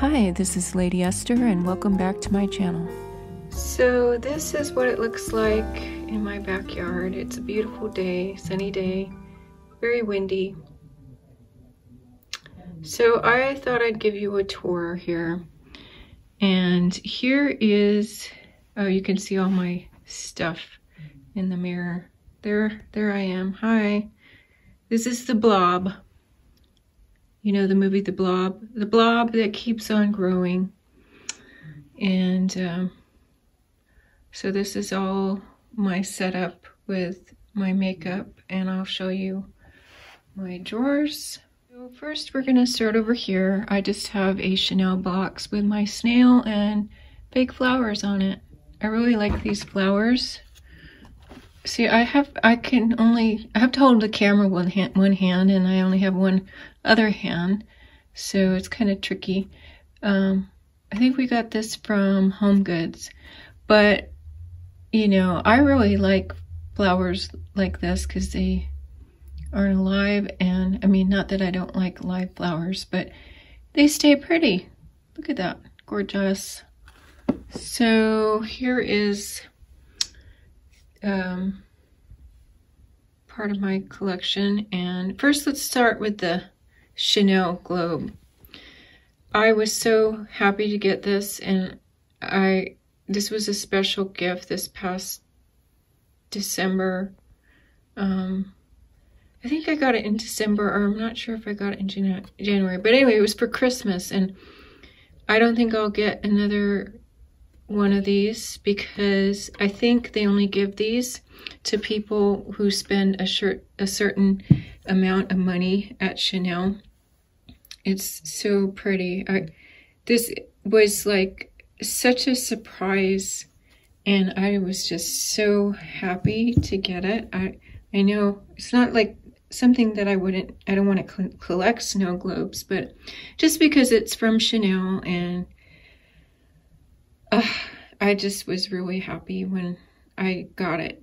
Hi, this is Lady Esther and welcome back to my channel. So this is what it looks like in my backyard. It's a beautiful day, sunny day, very windy. So I thought I'd give you a tour here. And here is, oh, you can see all my stuff in the mirror. There I am. Hi. This is the Blob. You know the movie The Blob? The blob that keeps on growing. And so this is all my setup with my makeup, and I'll show you my drawers. So first we're gonna start over here. I just have a Chanel box with my snail and fake flowers on it. I really like these flowers. See, I have to hold the camera one hand, and I only have one other hand, so it's kind of tricky. I think we got this from Home Goods, but you know, I really like flowers like this because they aren't alive, and I mean, not that I don't like live flowers, but they stay pretty. Look at that, gorgeous. So here is part of my collection, and first let's start with the Chanel globe. I was so happy to get this, and this was a special gift this past December. I think I got it in December, or I'm not sure if I got it in January, but anyway, it was for Christmas, and I don't think I'll get another one of these because I think they only give these to people who spend a certain amount of money at Chanel. It's so pretty. This was like such a surprise, and I was just so happy to get it. I know it's not like something that I don't want to collect snow globes, but just because it's from Chanel, and I just was really happy when I got it.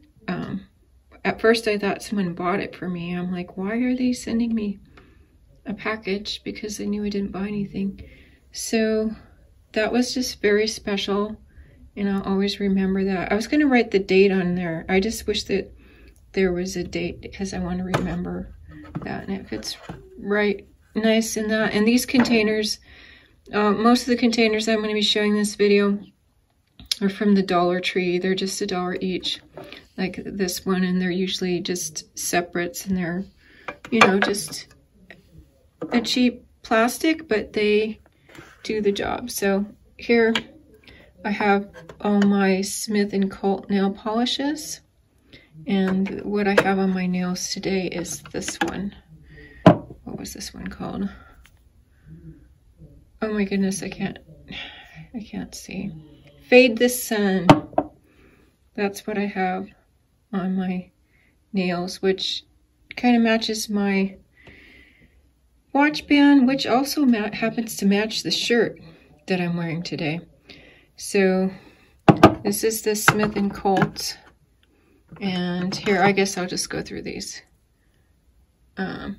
At first I thought someone bought it for me. I'm like, why are they sending me a package? Because they knew I didn't buy anything. So that was just very special, and I'll always remember that. I was going to write the date on there. I just wish that there was a date because I want to remember that, and it fits right nice in that. And these containers, most of the containers I'm going to be showing this video are from the Dollar Tree. They're just $1 each, like this one, and they're usually just separates, and they're, you know, just a cheap plastic, but they do the job. So here I have all my Smith & Colt nail polishes, and what I have on my nails today is this one. What was this one called? Oh my goodness, I can't see. Fade the Sun. That's what I have on my nails, which kind of matches my watch band, which also happens to match the shirt that I'm wearing today. So this is the Smith & Colt, and here, I guess I'll just go through these.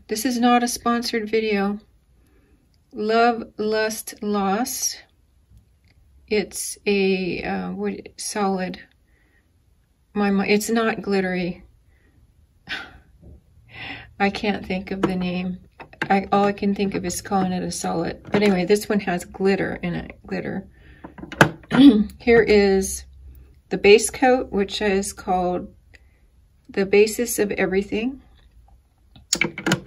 This is not a sponsored video. Love, Lust, Lost. It's a solid. It's not glittery. I can't think of the name. All I can think of is calling it a solid. But anyway, this one has glitter in it. Glitter. Here is the base coat, which is called The Basis of Everything.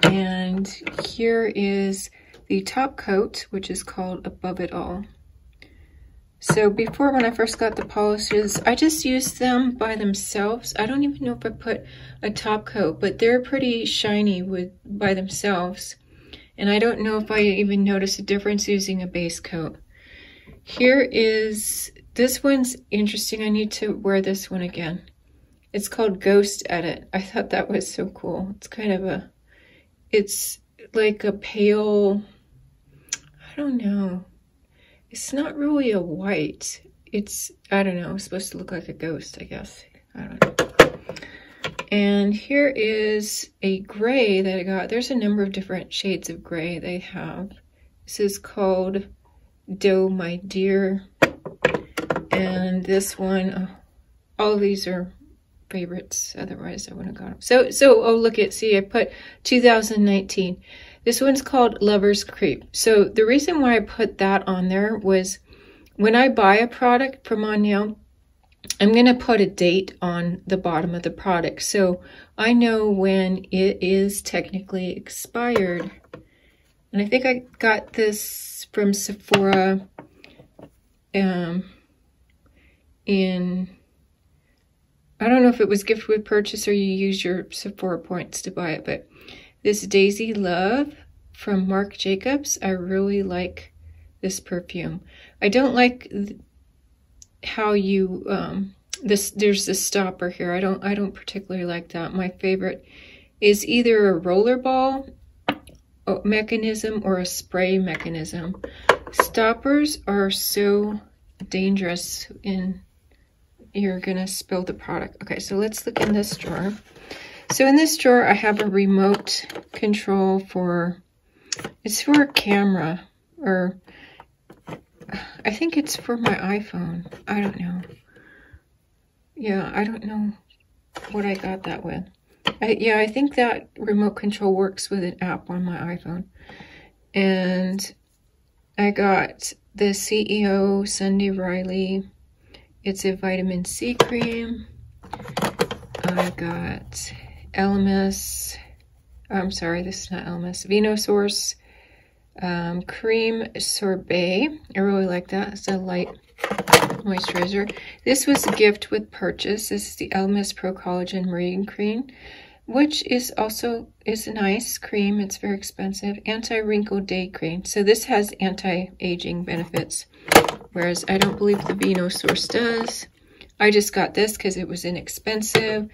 And here is the top coat, which is called Above It All. So before, when I first got the polishes, I just used them by themselves. I don't even know if I put a top coat, but they're pretty shiny by themselves. And I don't know if I even noticed a difference using a base coat. Here is, this one's interesting. I need to wear this one again. It's called Ghost Edit. I thought that was so cool. It's kind of it's like a pale, I don't know. It's not really a white. It's, I don't know, it's supposed to look like a ghost, I guess. I don't know. And here is a gray that I got. There's a number of different shades of gray they have. This is called Doe My Dear. And this one, oh, all of these are favorites. Otherwise, I wouldn't have got them. So, oh, look at, see, I put 2019. This one's called Lover's Creep. So the reason why I put that on there was when I buy a product from on now, I'm going to put a date on the bottom of the product. So I know when it is technically expired. And I think I got this from Sephora in, I don't know if it was gift with purchase or you use your Sephora points to buy it, but this Daisy Love from Marc Jacobs, I really like this perfume. I don't like how you, there's this stopper here. I don't particularly like that. My favorite is either a roller ball mechanism or a spray mechanism. Stoppers are so dangerous and you're gonna spill the product. Okay, so let's look in this drawer. So in this drawer, I have a remote control for, it's for a camera, or I think it's for my iPhone. I don't know. Yeah, I don't know what I got that with. Yeah, I think that remote control works with an app on my iPhone. And I got the CEO Sunday Riley. It's a vitamin C cream. I got LMS. I'm sorry, this is not LMS. Vinosource cream sorbet. I really like that. It's a light moisturizer. This was a gift with purchase. This is the LMS Pro Collagen Marine Cream, which is also a nice cream. It's very expensive. Anti-wrinkle day cream. So this has anti-aging benefits, whereas I don't believe the Vinosource does. I just got this because it was inexpensive.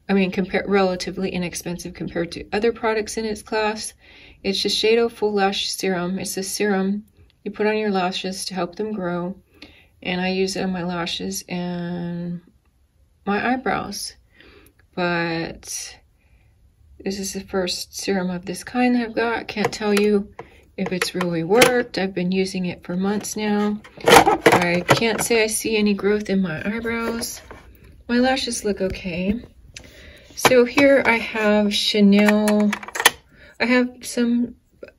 I mean, relatively inexpensive compared to other products in its class. It's Shiseido Full Lash Serum. It's a serum you put on your lashes to help them grow. And I use it on my lashes and my eyebrows. But this is the first serum of this kind that I've got. Can't tell you if it's really worked. I've been using it for months now. I can't say I see any growth in my eyebrows. My lashes look okay. So here I have Chanel. I have some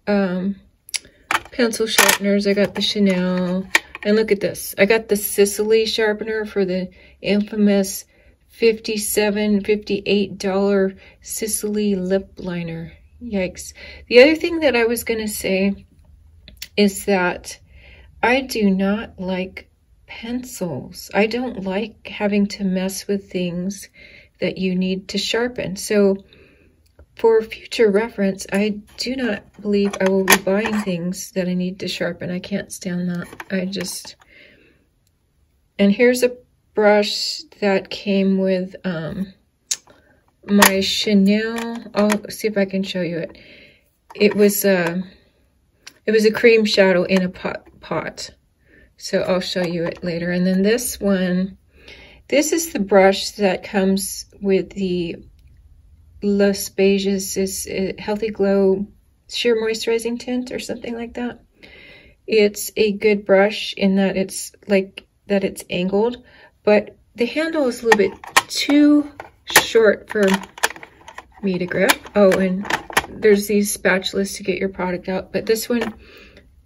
pencil sharpeners. I got the Chanel. And look at this. I got the Sicily sharpener for the infamous $57, $58 Sicily lip liner. Yikes. The other thing that I was going to say is that I do not like pencils. I don't like having to mess with things that you need to sharpen. So for future reference, I do not believe I will be buying things that I need to sharpen. I can't stand that. And here's a brush that came with my Chanel. I'll see if I can show you it. It was a cream shadow in a pot. So I'll show you it later. And then this one, this is the brush that comes with the Beiges, is Healthy Glow Sheer Moisturizing Tint or something like that. It's a good brush in that it's angled, but the handle is a little bit too short for me to grip. Oh, and there's these spatulas to get your product out, but this one,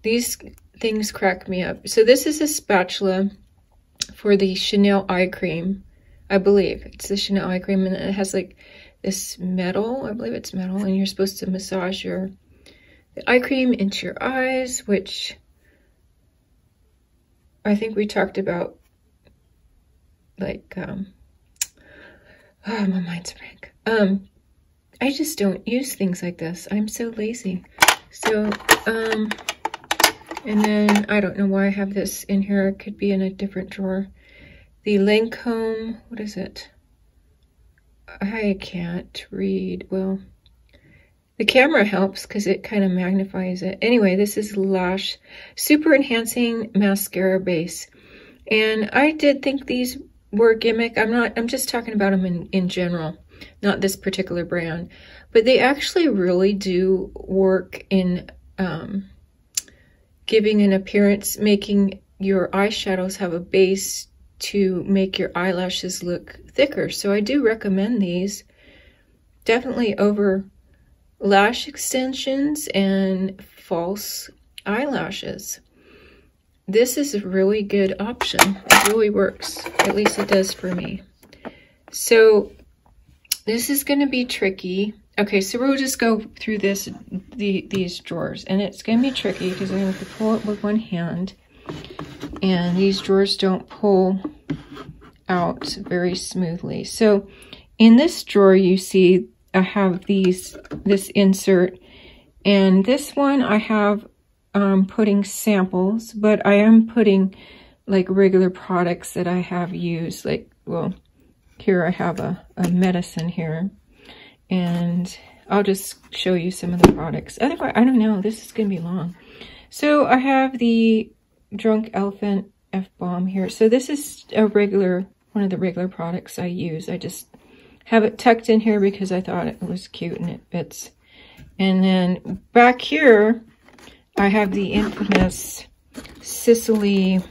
these things crack me up. So this is a spatula for the Chanel eye cream. I believe it's the Chanel eye cream, and it has like this metal, I believe it's metal, and you're supposed to massage the eye cream into your eyes, which I think we talked about, like, oh, my mind's blank. I just don't use things like this. I'm so lazy. So, and then I don't know why I have this in here. It could be in a different drawer. The Lancome, what is it? I can't read. Well, the camera helps because it kind of magnifies it. Anyway, this is Lash Super Enhancing Mascara Base. And I did think these were a gimmick. I'm just talking about them in general, not this particular brand. But they actually really do work in giving an appearance, making your eyeshadows have a base to make your eyelashes look thicker. So I do recommend these, definitely over lash extensions and false eyelashes. This is a really good option. It really works. At least it does for me. So this is going to be tricky. Okay, so we'll just go through these drawers, and it's going to be tricky because I have to pull it with one hand, and these drawers don't pull out very smoothly. So in this drawer, you see I have this insert, and this one I have putting samples, but I am putting like regular products that I have used. Like, well, here I have a medicine here, and I'll just show you some of the products. Otherwise, I don't know, this is gonna be long. So I have the Drunk Elephant F-Bomb here. So this is one of the regular products I use. I just have it tucked in here because I thought it was cute and it fits. And then back here, I have the infamous Sicily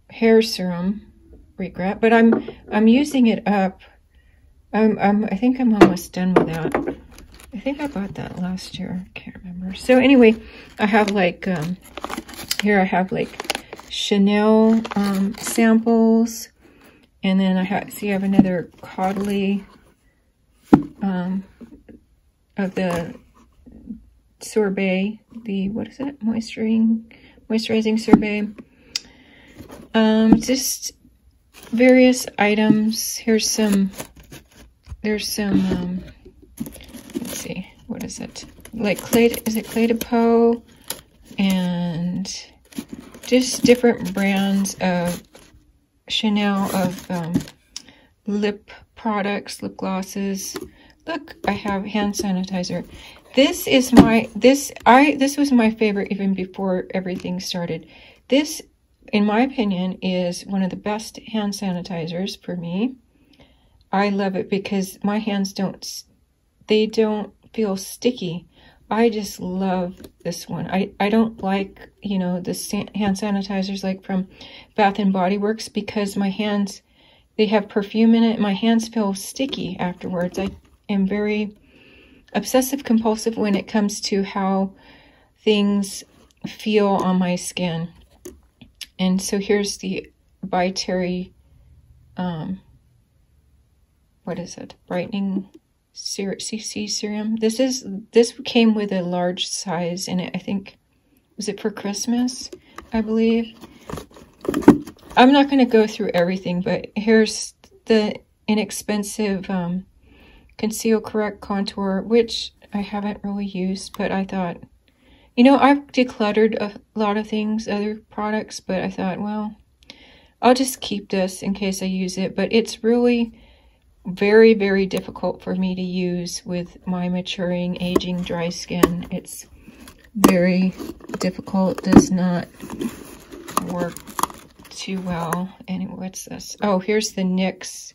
hair serum, regret, but I'm using it up. I think I'm almost done with that. I think I bought that last year. I can't remember. So anyway, I have like here I have like Chanel samples, and then I have another Caudalie of the sorbet, the what is it, moisturizing sorbet. Just various items. There's some let's see, what is it, like is it Clé de Peau, and just different brands of Chanel, of lip products, lip glosses. Look, I have hand sanitizer. This is this was my favorite even before everything started. This, in my opinion, is one of the best hand sanitizers for me. I love it because my hands don't feel sticky. I just love this one. I don't like, you know, the hand sanitizers like from Bath and Body Works, because my hands, they have perfume in it. My hands feel sticky afterwards. I am very obsessive compulsive when it comes to how things feel on my skin. And so here's the by Terry, what is it? Brightening CC serum. This came with a large size in it. I think, was it for Christmas, I believe. I'm not going to go through everything, but here's the inexpensive Conceal Correct Contour, which I haven't really used, but I thought, you know, I've decluttered a lot of things, other products, but I thought, well, I'll just keep this in case I use it. But it's really very, very difficult for me to use with my maturing, aging, dry skin. It's very difficult, does not work too well. Anyway, what's this? Oh, here's the NYX.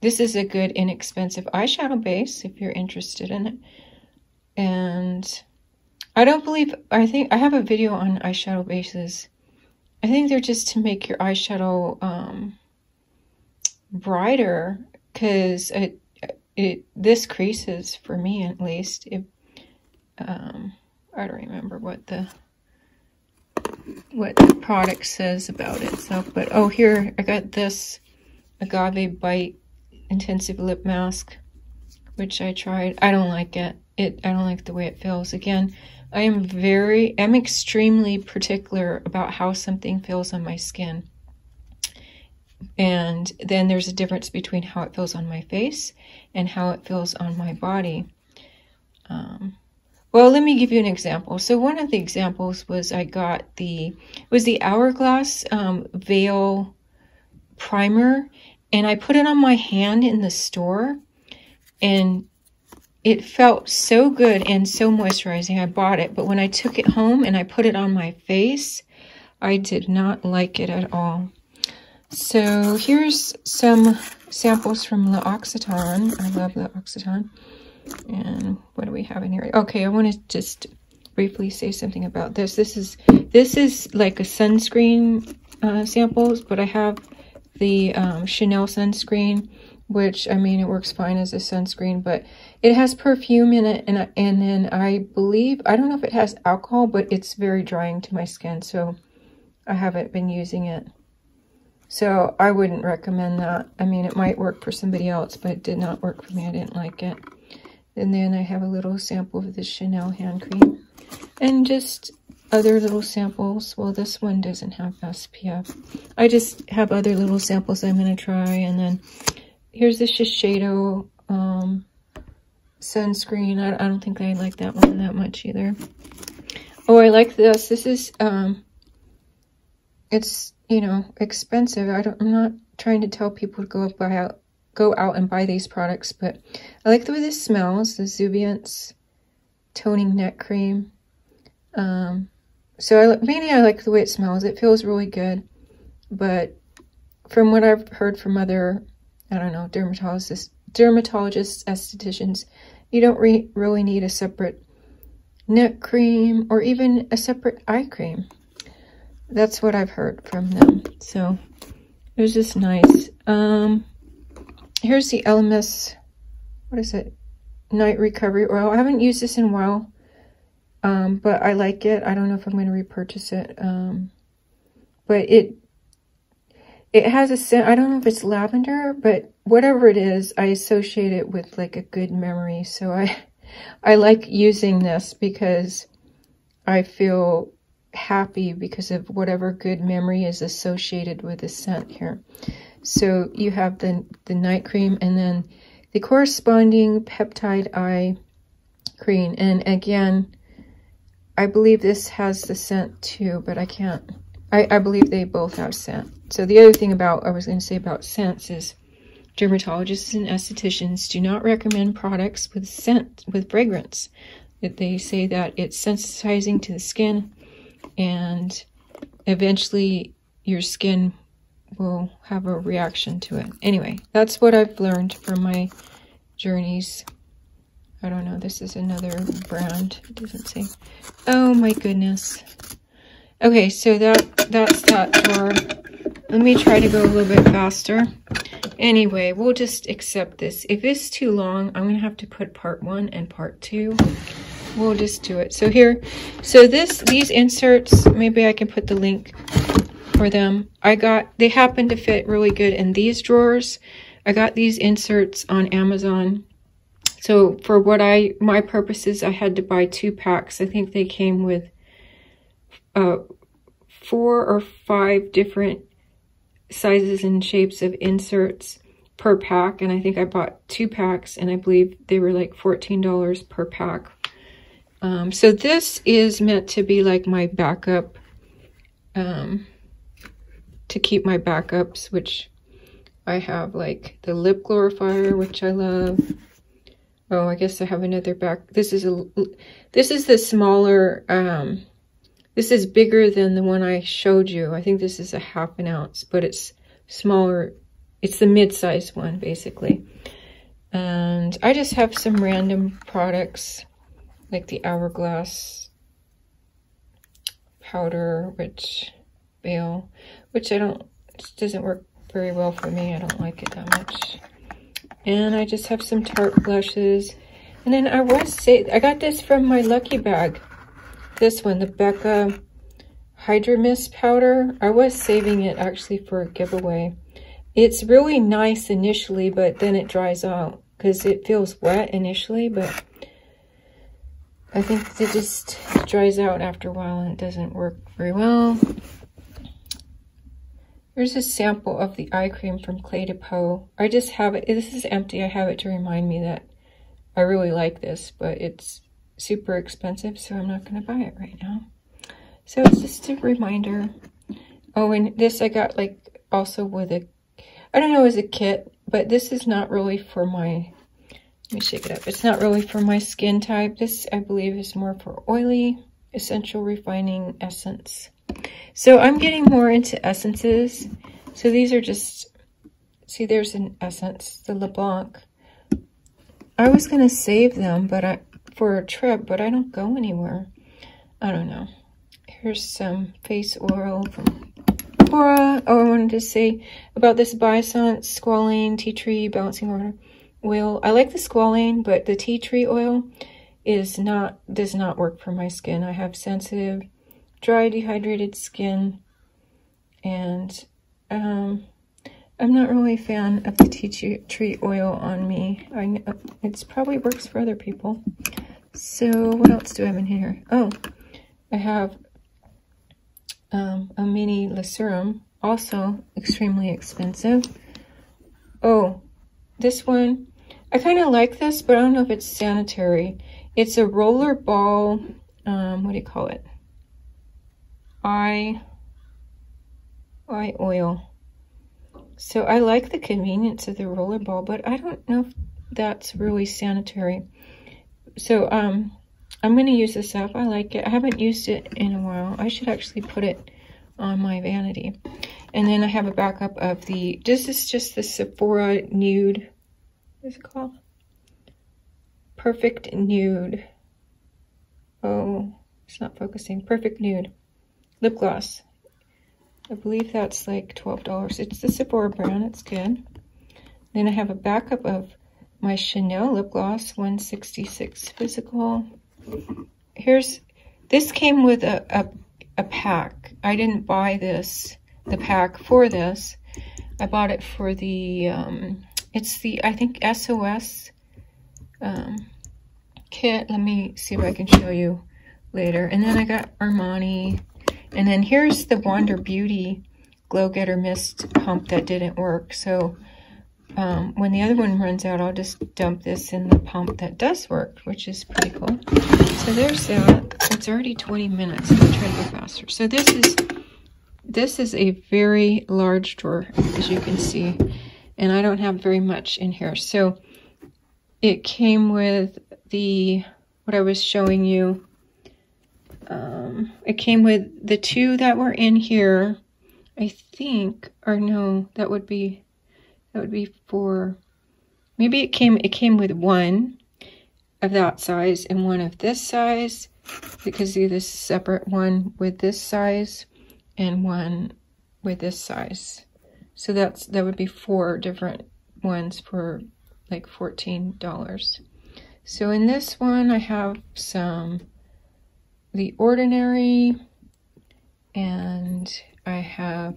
This is a good, inexpensive eyeshadow base if you're interested in it. And I think I have a video on eyeshadow bases. I think they're just to make your eyeshadow brighter, because this creases, for me at least. I don't remember what the product says about it. So, but oh, here I got this Agave Bite Intensive Lip Mask, which I tried. I don't like it. I don't like the way it feels. Again, I'm extremely particular about how something feels on my skin. And then there's a difference between how it feels on my face and how it feels on my body. Well, let me give you an example. So one of the examples was I got the Hourglass Veil Primer, and I put it on my hand in the store, and it felt so good and so moisturizing. I bought it, but when I took it home and I put it on my face, I did not like it at all. So here's some samples from L'Occitane. I love L'Occitane. And what do we have in here? Okay, I want to just briefly say something about this. This is like a sunscreen samples, but I have the Chanel sunscreen, which, I mean, it works fine as a sunscreen, but it has perfume in it, and then I believe, I don't know if it has alcohol, but it's very drying to my skin, so I haven't been using it. So I wouldn't recommend that. I mean, it might work for somebody else, but it did not work for me. I didn't like it. And then I have a little sample of the Chanel hand cream. And just other little samples. Well, this one doesn't have SPF. I just have other little samples I'm going to try. And then here's the Shiseido sunscreen. I don't think I like that one that much either. Oh, I like this. This is, it's, you know, expensive. I'm not trying to tell people to go out and buy these products, but I like the way this smells. The Zubiance toning neck cream. So mainly I like the way it smells. It feels really good, but from what I've heard from other, I don't know, dermatologists, estheticians, you don't really need a separate neck cream or even a separate eye cream. That's what I've heard from them. So it was just nice. Here's the LMS, what is it? Night Recovery Oil. I haven't used this in a while, but I like it. I don't know if I'm going to repurchase it. But it has a scent. I don't know if it's lavender, but whatever it is, I associate it with like a good memory. So I like using this because I feel happy because of whatever good memory is associated with the scent here. So you have the night cream and then the corresponding peptide eye cream. And again, I believe this has the scent too, but I can't. I believe they both have scent. So the other thing I was going to say about scents is dermatologists and estheticians do not recommend products with scent, with fragrance. They say that it's sensitizing to the skin, and eventually your skin will have a reaction to it. Anyway, that's what I've learned from my journeys. I don't know, this is another brand. It doesn't say. Oh my goodness. Okay, so that's that drawer. Let me try to go a little bit faster. Anyway, we'll just accept this. If it's too long, I'm gonna have to put part 1 and part 2. We'll just do it. So here, these inserts, maybe I can put the link for them. They happen to fit really good in these drawers. I got these inserts on Amazon. So for my purposes, I had to buy 2 packs. I think they came with 4 or 5 different sizes and shapes of inserts per pack. And I think I bought 2 packs, and I believe they were like $14 per pack. So this is meant to be like my backup, to keep my backups, which I have like the lip glorifier, which I love. Oh, I guess I have another this is the smaller, this is bigger than the one I showed you. I think this is a ½ ounce, but it's smaller. It's the mid-size one, basically. And I just have some random products, like the Hourglass powder, which it doesn't work very well for me. I don't like it that much. And I just have some Tarte blushes. And then I got this from my Lucky Bag. This one, the Becca Hydra Mist powder. I was saving it actually for a giveaway. It's really nice initially, but then it dries out because it feels wet initially, but I think it just dries out after a while and it doesn't work very well. Here's a sample of the eye cream from Clé de Peau. I just have it. This is empty. I have it to remind me that I really like this, but it's super expensive, so I'm not going to buy it right now. So it's just a reminder. Oh, and this I got like also with I don't know, as a kit, but this is not really for my, let me shake it up. It's not really for my skin type. This, I believe, is more for oily, essential refining essence. So I'm getting more into essences. So these are just, see, there's an essence, the Blanc. I was going to save them for a trip, but I don't go anywhere. I don't know. Here's some face oil from Aqua. Oh, I wanted to say about this Biossance Squalane Tea Tree Balancing Water Oil. I like the Squalane, but the tea tree oil does not work for my skin. I have sensitive, dry, dehydrated skin, and I'm not really a fan of the tea tree oil on me. It probably works for other people. So what else do I have in here? Oh, I have a mini Serum, also extremely expensive. Oh, this one, I kind of like this, but I don't know if it's sanitary. It's a roller ball, what do you call it? Eye oil. So I like the convenience of the roller ball, but I don't know if that's really sanitary. So I'm going to use this up. I like it. I haven't used it in a while. I should actually put it on my vanity. And then I have a backup of this is just the Sephora Nude. What is it called? Perfect Nude. Oh, it's not focusing. Perfect Nude lip gloss. I believe that's like $12. It's the Sephora brand. It's good. Then I have a backup of my Chanel lip gloss, 166 physical. This came with a pack. I didn't buy the pack for this. I bought it for the, it's the, I think, SOS kit. Let me see if I can show you later. And then I got Armani. And then here's the Wander Beauty Glow Getter Mist pump that didn't work. So when the other one runs out, I'll just dump this in the pump that does work, which is pretty cool. So there's that. It's already 20 minutes. I'll try to go faster. So this is a very large drawer, as you can see. And I don't have very much in here. So it came with what I was showing you. It came with the two that were in here, I think, or no, that would be for, maybe it came with one of that size and one of this size, because see this separate one with this size and one with this size. So that would be 4 different ones for like $14. So in this one I have The Ordinary, and I have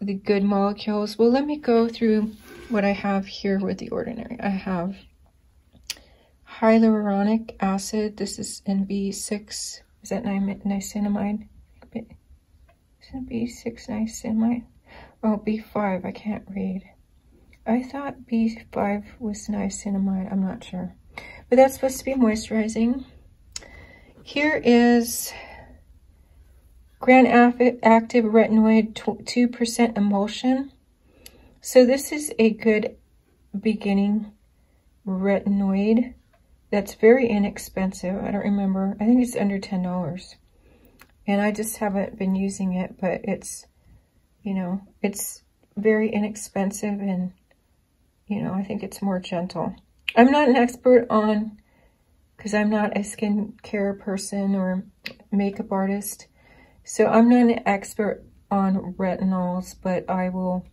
the Good Molecules. Well, let me go through what I have here with The Ordinary. I have hyaluronic acid. This is in B6. Is that niacinamide? Is it B6 niacinamide? Oh, B5. I can't read. I thought B5 was niacinamide. I'm not sure. But that's supposed to be moisturizing. Here is Grand Active Retinoid 2% Emulsion. So this is a good beginning retinoid that's very inexpensive. I don't remember. I think it's under $10. And I just haven't been using it, but it's, you know, it's very inexpensive, and, you know, I think it's more gentle. I'm not an expert on, because I'm not a skincare person or makeup artist. So I'm not an expert on retinols, but I will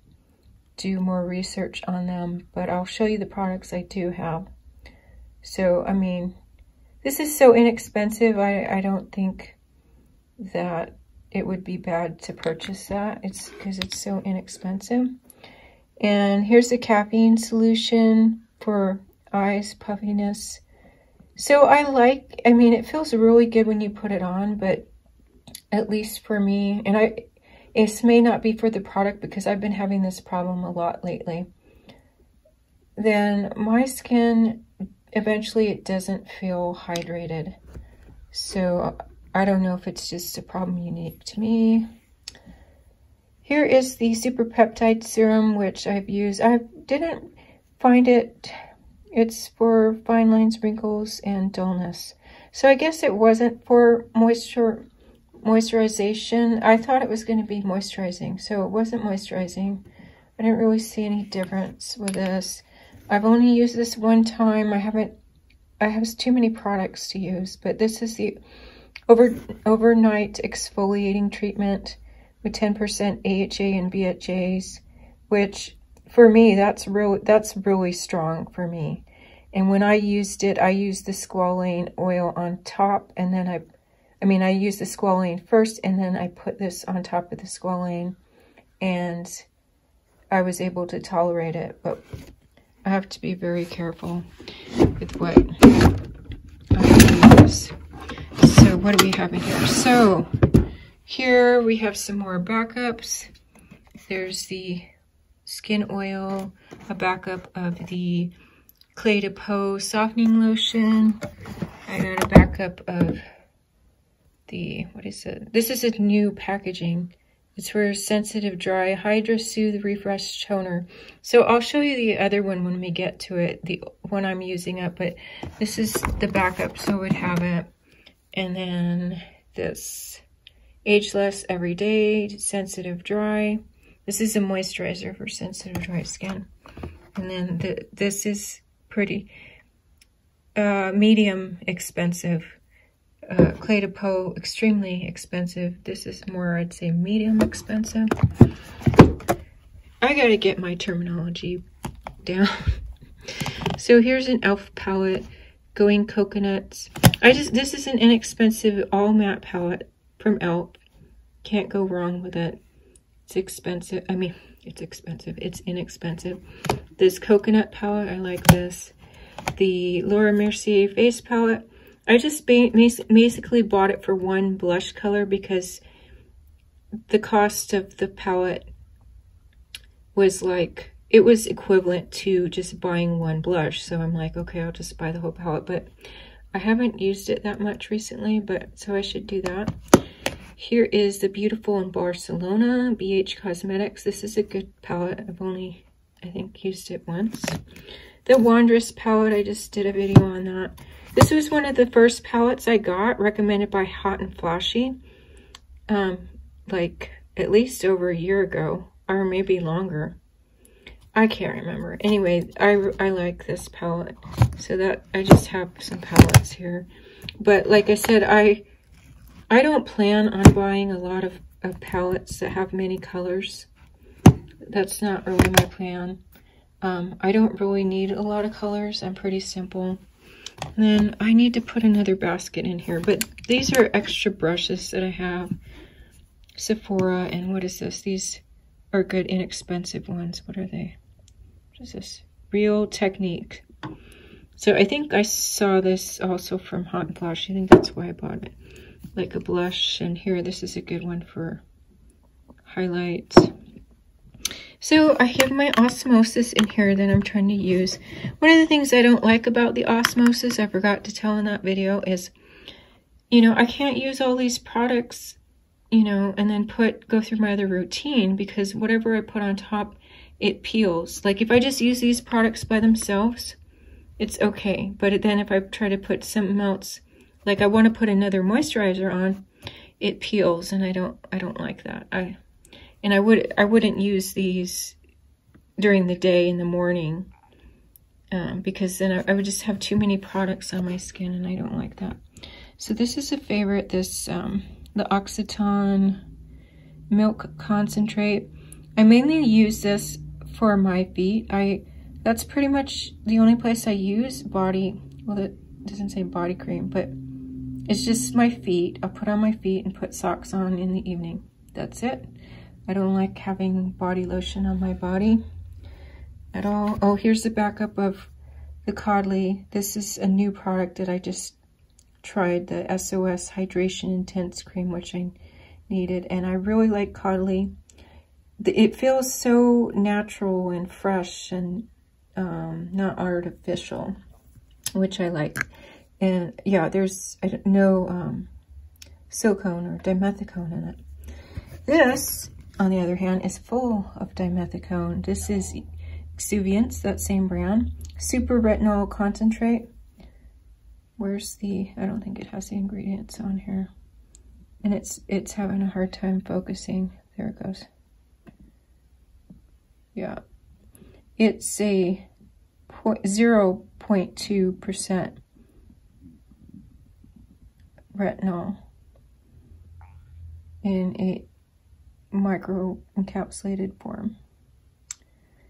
do more research on them. But I'll show you the products I do have. So, I mean, this is so inexpensive, I don't think that it would be bad to purchase that. It's because it's so inexpensive. And here's the caffeine solution for eyes, puffiness. So I mean, it feels really good when you put it on, but at least for me, and it may not be for the product because I've been having this problem a lot lately. Then my skin, eventually it doesn't feel hydrated. So I don't know if it's just a problem unique to me. Here is the Super Peptide Serum, which I've used. I didn't find it. It's for fine lines, wrinkles, and dullness. So I guess it wasn't for moisturization. I thought it was going to be moisturizing, so it wasn't moisturizing. I didn't really see any difference with this. I've only used this one time. I have too many products to use, but this is the overnight exfoliating treatment with 10% AHA and BHAs, which for me, that's really strong for me. And when I used it, I used the squalane oil on top, and then I used the squalane first, and then I put this on top of the squalane, and I was able to tolerate it, but I have to be very careful with what I use. So what do we have in here? So here we have some more backups. There's the skin oil, a backup of the Clé de Peau softening lotion. I got a backup of the, what is it? This is a new packaging. It's for sensitive dry Hydra Soothe Refresh Toner. So I'll show you the other one when we get to it, the one I'm using up, but this is the backup, so it would have it. And then this Ageless Everyday Sensitive Dry. This is a moisturizer for sensitive dry skin. And then this is pretty medium expensive. Clé de Peau, extremely expensive. This is more, I'd say, medium expensive. I gotta get my terminology down. So here's an e.l.f. palette, Going Coconuts. This is an inexpensive all matte palette from e.l.f. Can't go wrong with it. It's expensive. I mean, it's expensive. It's inexpensive. This coconut palette, I like this. The Laura Mercier face palette. I just basically bought it for one blush color because the cost of the palette was like, it was equivalent to just buying one blush. So I'm like, okay, I'll just buy the whole palette. But I haven't used it that much recently, so I should do that. Here is the Beautiful in Barcelona, BH Cosmetics. This is a good palette. I've only, I think, used it once. The Wondrous palette, I just did a video on that. This was one of the first palettes I got, recommended by Hot and Flashy, like at least over a year ago, or maybe longer. I can't remember. Anyway, I like this palette, so that I just have some palettes here. But like I said, I don't plan on buying a lot of palettes that have many colors. That's not really my plan. I don't really need a lot of colors. I'm pretty simple. And then I need to put another basket in here, but these are extra brushes that I have. Sephora, and what is this? These are good inexpensive ones. What are they? What is this? Real Technique. So I think I saw this also from Hot and Flash. I think that's why I bought it. Like a blush, and here, this is a good one for highlights. So I have my Osmosis in here that I'm trying to use. One of the things I don't like about the Osmosis, I forgot to tell in that video, is, you know, I can't use all these products, you know, and then go through my other routine, because whatever I put on top, it peels. Like if I just use these products by themselves, it's okay. But then if I try to put something else, like I want to put another moisturizer on, it peels, and I don't like that. I wouldn't use these during the day in the morning, because then I would just have too many products on my skin, and I don't like that. So this is a favorite, this the Occitan Milk Concentrate. I mainly use this for my feet. That's pretty much the only place I use body, well, it doesn't say body cream, but it's just my feet. I'll put on my feet and put socks on in the evening. That's it. I don't like having body lotion on my body at all. Oh, here's the backup of the Codley. This is a new product that I just tried, the SOS Hydration Intense Cream, which I needed. And I really like Codley. It feels so natural and fresh and not artificial, which I like. And yeah, there's no silicone or dimethicone in it. This, on the other hand, is full of dimethicone. This is Exuviance, that same brand. Super Retinol Concentrate. Where's the, I don't think it has the ingredients on here. And it's having a hard time focusing. There it goes. Yeah. It's a 0.2% retinol in a micro encapsulated form.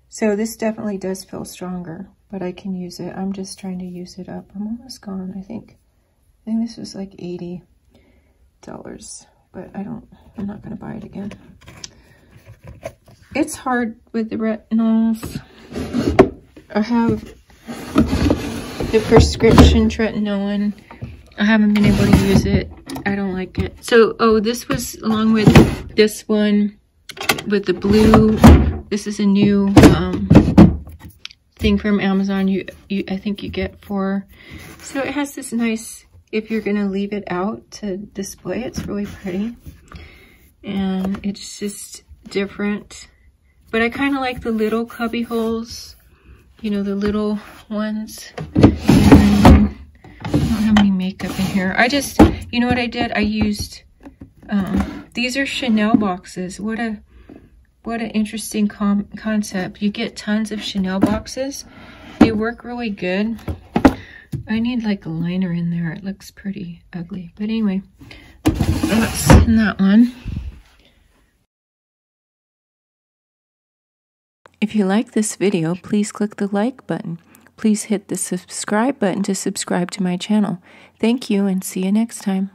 So this definitely does feel stronger, but I can use it. I'm just trying to use it up. I'm almost gone, I think. I think this was like $80, but I'm not gonna buy it again. It's hard with the retinols. I have the prescription tretinoin. I haven't been able to use it. I don't like it. So, oh, this was along with this one with the blue. This is a new thing from Amazon. I think you get for. So it has this nice. If you're gonna leave it out to display, it's really pretty, and it's just different. But I kind of like the little cubby holes. You know, the little ones. And I don't have any makeup in here. You know what I did? I used, these are Chanel boxes. What an interesting concept. You get tons of Chanel boxes. They work really good. I need like a liner in there. It looks pretty ugly. But anyway, that's in that one. If you like this video, please click the like button. Please hit the subscribe button to subscribe to my channel. Thank you and see you next time.